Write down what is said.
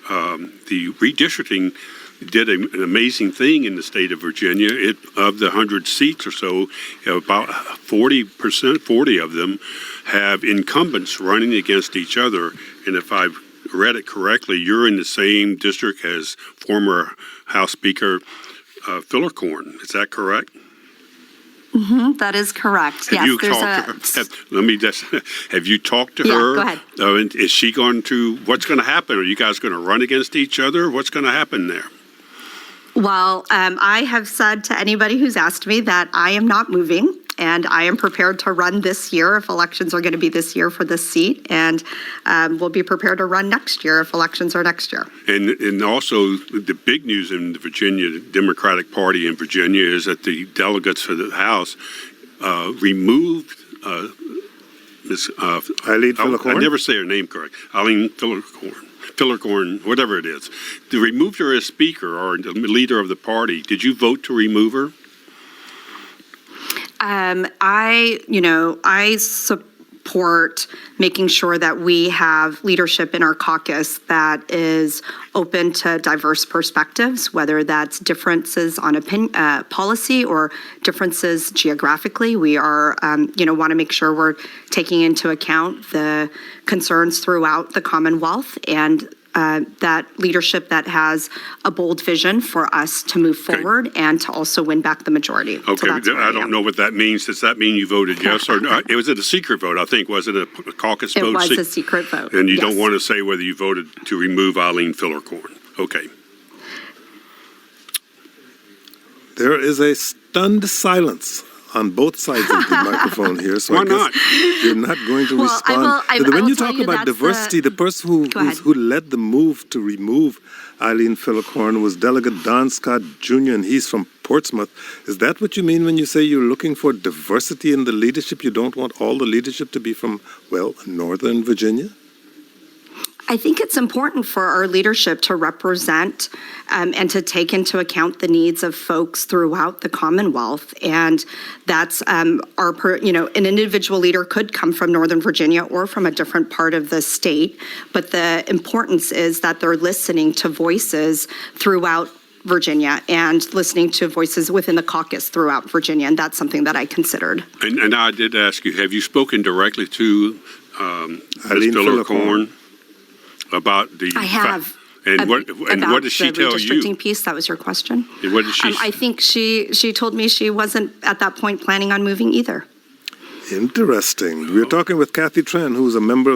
the redistricting did an amazing thing in the state of Virginia. Of the 100 seats or so, about 40%, 40 of them have incumbents running against each other. And if I've read it correctly, you're in the same district as former House Speaker Fillercorn. Is that correct? Mm-hmm, that is correct. Have you talked to her? Let me just. Have you talked to her? Go ahead. And is she going to? What's going to happen? Are you guys going to run against each other? What's going to happen there? Well, I have said to anybody who's asked me that I am not moving, and I am prepared to run this year if elections are going to be this year for this seat, and we'll be prepared to run next year if elections are next year. And also the big news in the Virginia Democratic Party in Virginia is that the delegates for the House removed Ms. Eileen Fillercorn? I never say her name correct. Eileen Fillercorn, whatever it is. They removed her as Speaker or the leader of the party. Did you vote to remove her? I support making sure that we have leadership in our caucus that is open to diverse perspectives, whether that's differences on policy or differences geographically. We are, want to make sure we're taking into account the concerns throughout the Commonwealth and that leadership that has a bold vision for us to move forward and to also win back the majority. Okay, so I don't know what that means. Does that mean you voted yes or no? Was it a secret vote, I think? Was it a caucus vote? It was a secret vote. And you don't want to say whether you voted to remove Eileen Fillercorn. Okay. There is a stunned silence on both sides of the microphone here, so Why I guess not? you're not going to respond. When you talk about diversity, the person who led the move to remove Eileen Fillercorn was Delegate Don Scott Jr., and he's from Portsmouth. Is that what you mean when you say you're looking for diversity in the leadership? You don't want all the leadership to be from, well, Northern Virginia? I think it's important for our leadership to represent and to take into account the needs of folks throughout the Commonwealth. And that's an individual leader could come from Northern Virginia or from a different part of the state. But the importance is that they're listening to voices throughout Virginia and listening to voices within the caucus throughout Virginia. And that's something that I considered. And I did ask you, have you spoken directly to Eileen Fillercorn? About the I have. And what did she tell you? Redistricting piece, that was your question. And what did she I think she told me she wasn't at that point planning on moving either. Interesting. We're talking with Kathy Tran, who's a member of